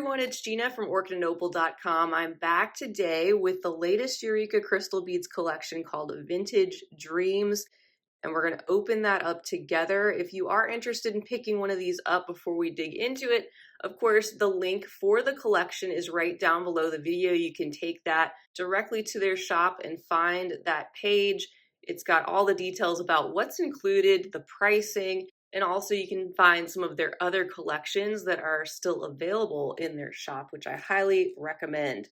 everyone, it's Gina from orchidandopal.com. I'm back today with the latest Eureka crystal beads collection called Vintage Dreams, and we're going to open that up together. If you are interested in picking one of these up before we dig into it, of course, the link for the collection is right down below the video. You can take that directly to their shop and find that page. It's got all the details about what's included, the pricing, and also you can find some of their other collections that are still available in their shop, which I highly recommend.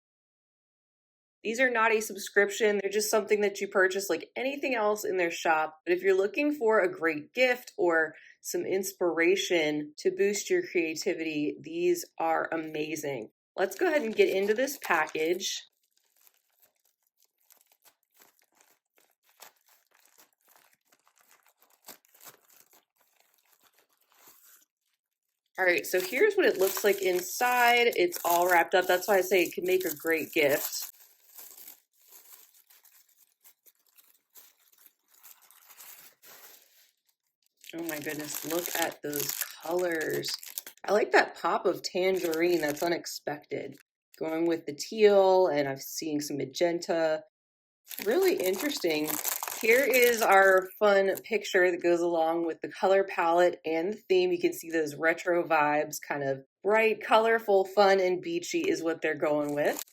These are not a subscription, they're just something that you purchase like anything else in their shop. But if you're looking for a great gift or some inspiration to boost your creativity, these are amazing. Let's go ahead and get into this package. All right, so here's what it looks like inside. It's all wrapped up. That's why I say it can make a great gift. Oh my goodness, look at those colors. I like that pop of tangerine, that's unexpected. Going with the teal, and I'm seeing some magenta. Really interesting. Here is our fun picture that goes along with the color palette and the theme. You can see those retro vibes, kind of bright, colorful, fun, and beachy is what they're going with.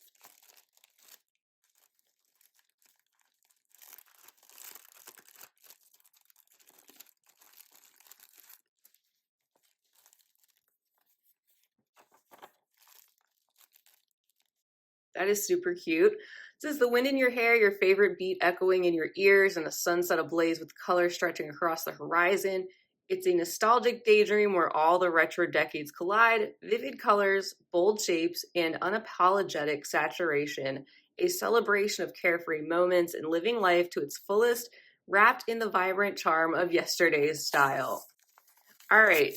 That is super cute. It says, the wind in your hair, your favorite beat echoing in your ears, and a sunset ablaze with color stretching across the horizon. It's a nostalgic daydream where all the retro decades collide, vivid colors, bold shapes, and unapologetic saturation, a celebration of carefree moments and living life to its fullest, wrapped in the vibrant charm of yesterday's style. All right,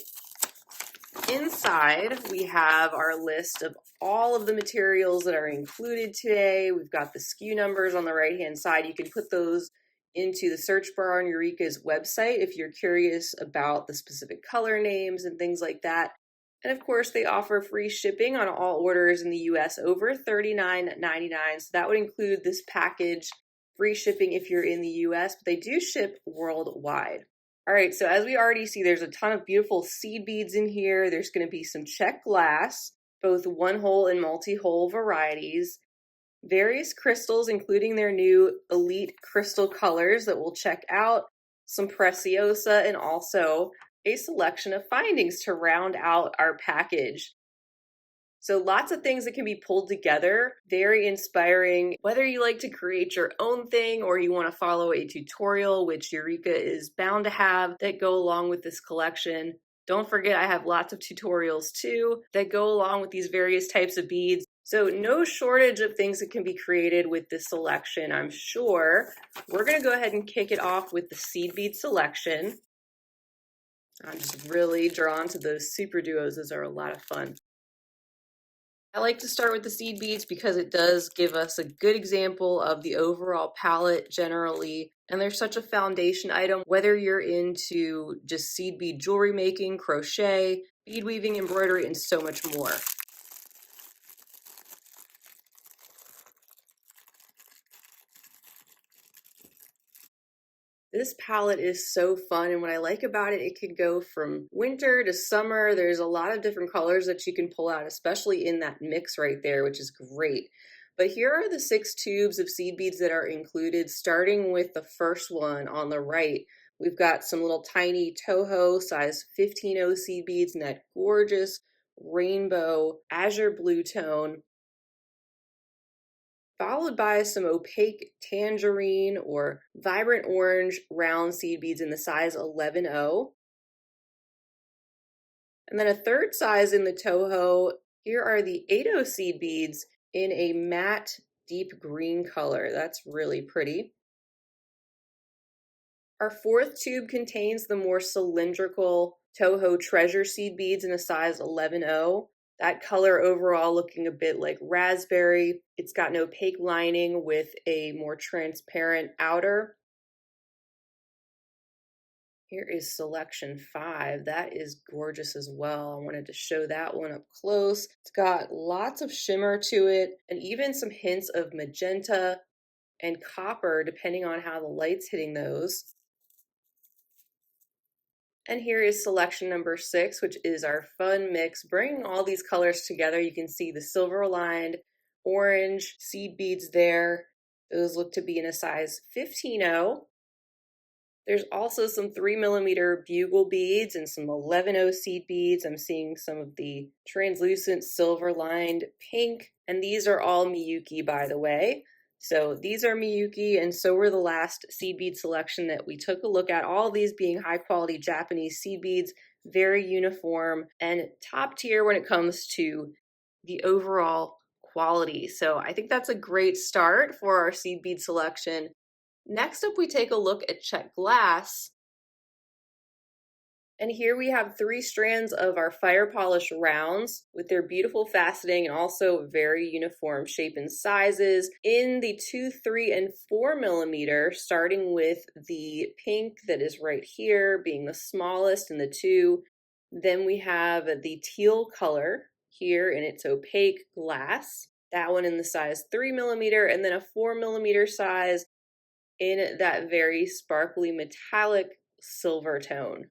inside we have our list of all of the materials that are included today. We've got the SKU numbers on the right hand side. You can put those into the search bar on Eureka's website if you're curious about the specific color names and things like that. And of course, they offer free shipping on all orders in the US over $39.99. So that would include this package, free shipping if you're in the US, but they do ship worldwide. All right, so as we already see, there's a ton of beautiful seed beads in here. There's going to be some Czech glass, both one-hole and multi-hole varieties, various crystals, including their new elite crystal colors that we'll check out, some preciosa, and also a selection of findings to round out our package. So lots of things that can be pulled together, very inspiring. Whether you like to create your own thing or you want to follow a tutorial, which Eureka is bound to have that go along with this collection. Don't forget, I have lots of tutorials too that go along with these various types of beads. So no shortage of things that can be created with this selection, I'm sure. We're going to go ahead and kick it off with the seed bead selection. I'm just really drawn to those super duos. Those are a lot of fun. I like to start with the seed beads because it does give us a good example of the overall palette generally. And they're such a foundation item, whether you're into just seed bead jewelry making, crochet, bead weaving, embroidery, and so much more. This palette is so fun, and what I like about it, it can go from winter to summer. There's a lot of different colors that you can pull out, especially in that mix right there, which is great. But here are the 6 tubes of seed beads that are included, starting with the first one on the right. We've got some little tiny Toho size 15-0 seed beads in that gorgeous rainbow azure blue tone, followed by some opaque tangerine or vibrant orange round seed beads in the size 11-0. And then a third size in the Toho. Here are the 8-0 seed beads in a matte deep green color. That's really pretty. Our fourth tube contains the more cylindrical Toho treasure seed beads in a size 11-0. That color overall looking a bit like raspberry. It's got an opaque lining with a more transparent outer. Here is selection 5. That is gorgeous as well. I wanted to show that one up close. It's got lots of shimmer to it and even some hints of magenta and copper depending on how the light's hitting those. And here is selection number 6, which is our fun mix. Bringing all these colors together, you can see the silver lined orange seed beads there. Those look to be in a size 15-0. There's also some 3mm bugle beads and some 11-0 seed beads. I'm seeing some of the translucent silver lined pink, and these are all Miyuki, by the way. So these are Miyuki, and so were the last seed bead selection that we took a look at. All of these being high quality Japanese seed beads, very uniform and top tier when it comes to the overall quality. So I think that's a great start for our seed bead selection. Next up, we take a look at Czech glass. And here we have 3 strands of our fire polish rounds with their beautiful faceting and also very uniform shape and sizes in the 2, 3, and 4mm, starting with the pink that is right here being the smallest in the 2. Then we have the teal color here in its opaque glass, that one in the size 3mm, and then a 4mm size in that very sparkly metallic silver tone.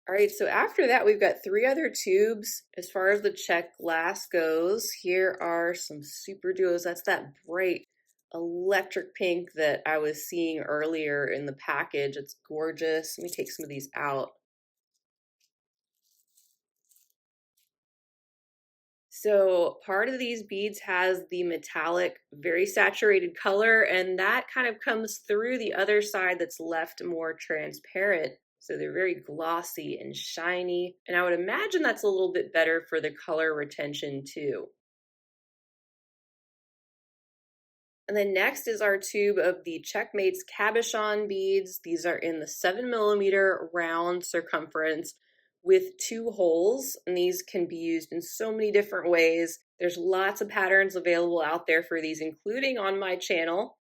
All right, so after that, we've got 3 other tubes. As far as the Czech glass goes, here are some super duos. That's that bright electric pink that I was seeing earlier in the package. It's gorgeous. Let me take some of these out. So part of these beads has the metallic, very saturated color, and that kind of comes through the other side that's left more transparent. So they're very glossy and shiny, and I would imagine that's a little bit better for the color retention too. And then next is our tube of the Checkmates cabochon beads. These are in the 7mm round circumference with 2 holes, and these can be used in so many different ways. There's lots of patterns available out there for these, including on my channel.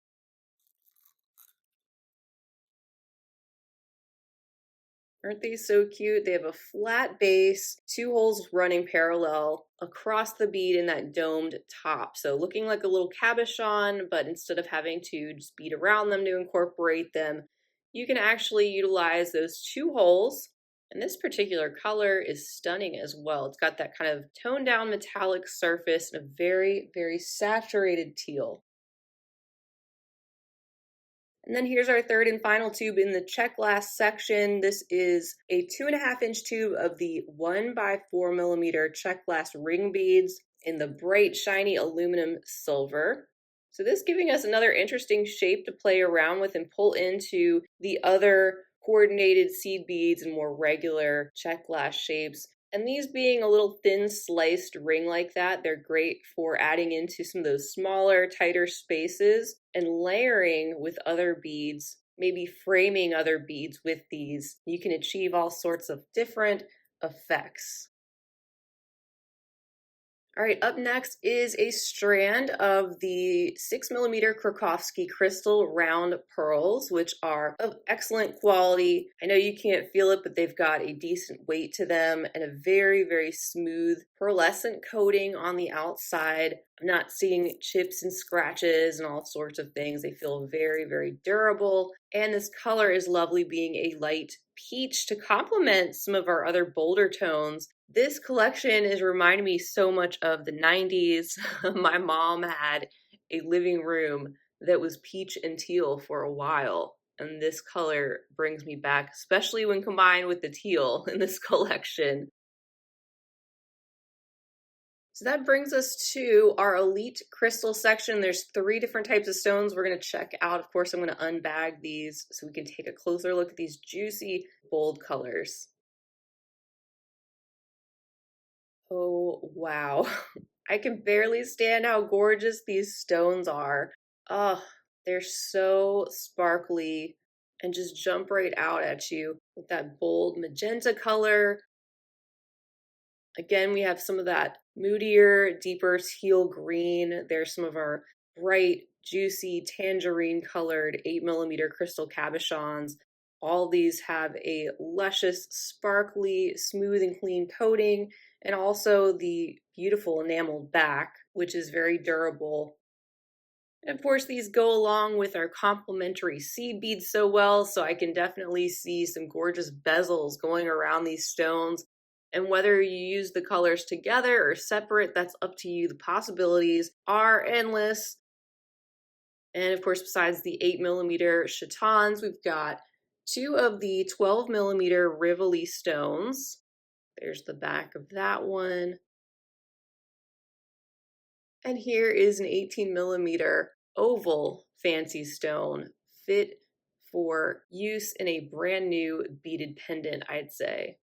Aren't they so cute? They have a flat base, 2 holes running parallel across the bead in that domed top. So looking like a little cabochon, but instead of having to just bead around them to incorporate them, you can actually utilize those 2 holes. And this particular color is stunning as well. It's got that kind of toned down metallic surface and a very, very saturated teal. And then here's our 3rd and final tube in the Czech glass section. This is a 2.5-inch tube of the 1x4mm Czech glass ring beads in the bright, shiny aluminum silver. So this giving us another interesting shape to play around with and pull into the other coordinated seed beads and more regular Czech glass shapes. And these being a little thin sliced ring like that, they're great for adding into some of those smaller, tighter spaces and layering with other beads, maybe framing other beads with these. You can achieve all sorts of different effects. All right, up next is a strand of the 6mm Krakowski crystal round pearls, which are of excellent quality. I know you can't feel it, but they've got a decent weight to them and a very, very smooth pearlescent coating on the outside. I'm not seeing chips and scratches and all sorts of things. They feel very, very durable. And this color is lovely, being a light peach to complement some of our other bolder tones. This collection is reminding me so much of the 90s. My mom had a living room that was peach and teal for a while, and this color brings me back, especially when combined with the teal in this collection. So that brings us to our elite crystal section. There's 3 different types of stones we're going to check out. Of course, I'm going to unbag these so we can take a closer look at these juicy, bold colors. Oh, wow. I can barely stand how gorgeous these stones are. Oh, they're so sparkly and just jump right out at you with that bold magenta color. Again, we have some of that moodier, deeper teal green. There's some of our bright, juicy tangerine colored 8mm crystal cabochons. All these have a luscious, sparkly, smooth and clean coating, and also the beautiful enameled back, which is very durable. And of course, these go along with our complementary seed beads so well, so I can definitely see some gorgeous bezels going around these stones. And whether you use the colors together or separate, that's up to you. The possibilities are endless. And of course, besides the 8mm chatons, we've got 2 of the 12mm Rivoli stones. There's the back of that one. And here is an 18mm oval fancy stone, fit for use in a brand new beaded pendant, I'd say.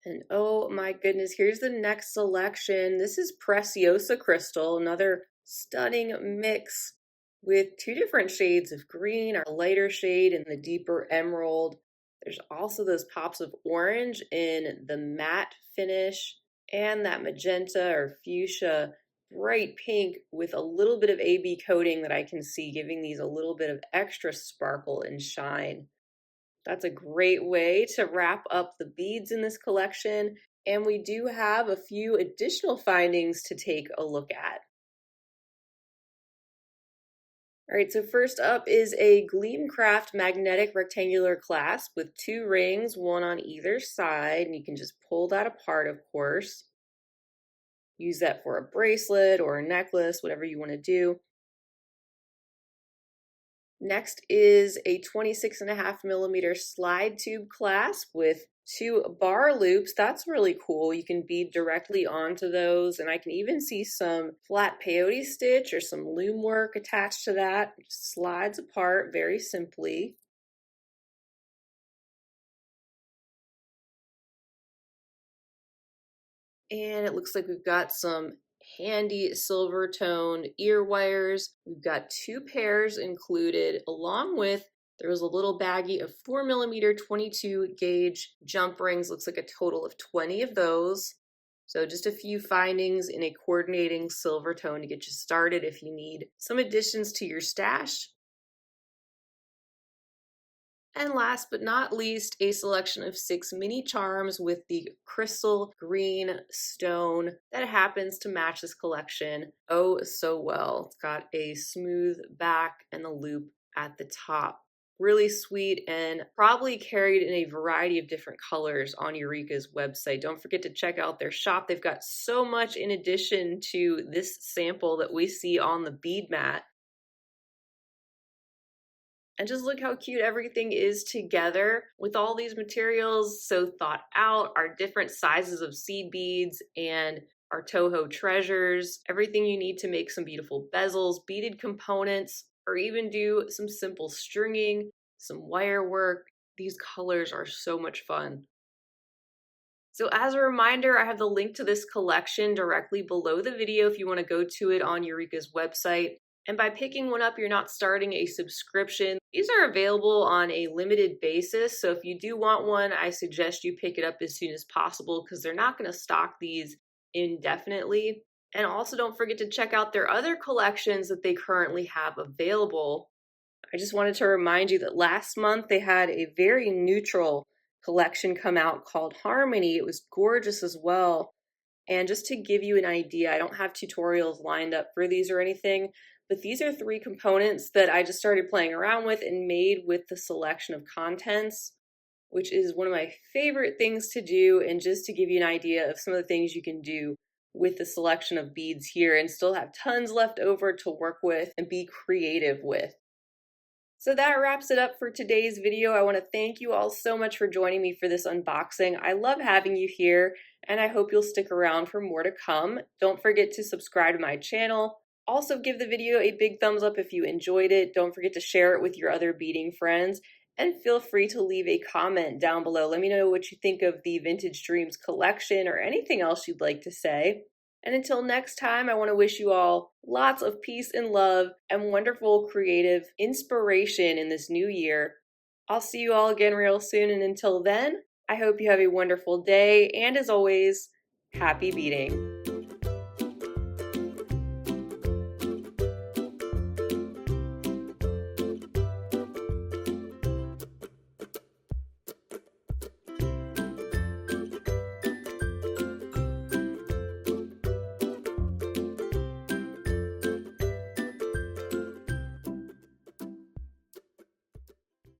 And oh my goodness, here's the next selection. This is Preciosa Crystal, another stunning mix with 2 different shades of green, our lighter shade and the deeper emerald. There's also those pops of orange in the matte finish and that magenta or fuchsia bright pink with a little bit of AB coating that I can see, giving these a little bit of extra sparkle and shine. That's a great way to wrap up the beads in this collection, and we do have a few additional findings to take a look at. All right, so first up is a Gleamcraft magnetic rectangular clasp with 2 rings, one on either side, and you can just pull that apart, of course. Use that for a bracelet or a necklace, whatever you want to do. Next is a 26.5mm slide tube clasp with 2 bar loops. That's really cool. You can bead directly onto those, and I can even see some flat peyote stitch or some loom work attached to that. It just slides apart very simply. And it looks like we've got some handy silver toned ear wires. We've got 2 pairs included, along with there was a little baggie of 4mm 22 gauge jump rings. Looks like a total of 20 of those. So just a few findings in a coordinating silver tone to get you started if you need some additions to your stash. And last but not least, a selection of 6 mini charms with the crystal green stone that happens to match this collection oh so well. It's got a smooth back and the loop at the top. Really sweet and probably carried in a variety of different colors on Eureka's website. Don't forget to check out their shop. They've got so much in addition to this sample that we see on the bead mat. And just look how cute everything is together with all these materials so thought out, our different sizes of seed beads and our Toho treasures, everything you need to make some beautiful bezels, beaded components, or even do some simple stringing, some wire work. These colors are so much fun. So as a reminder, I have the link to this collection directly below the video if you want to go to it on Eureka's website. And by picking one up, you're not starting a subscription. These are available on a limited basis, so if you do want one, I suggest you pick it up as soon as possible because they're not going to stock these indefinitely. And also don't forget to check out their other collections that they currently have available. I just wanted to remind you that last month they had a very neutral collection come out called Harmony. It was gorgeous as well. And just to give you an idea, I don't have tutorials lined up for these or anything, but these are 3 components that I just started playing around with and made with the selection of contents, which is one of my favorite things to do, and just to give you an idea of some of the things you can do with the selection of beads here and still have tons left over to work with and be creative with. So that wraps it up for today's video. I want to thank you all so much for joining me for this unboxing. I love having you here, and I hope you'll stick around for more to come. Don't forget to subscribe to my channel. Also, give the video a big thumbs up if you enjoyed it. Don't forget to share it with your other beading friends, and feel free to leave a comment down below. Let me know what you think of the Vintage Dreams collection or anything else you'd like to say. And until next time, I want to wish you all lots of peace and love and wonderful creative inspiration in this new year. I'll see you all again real soon, and until then, I hope you have a wonderful day, and as always, happy beading.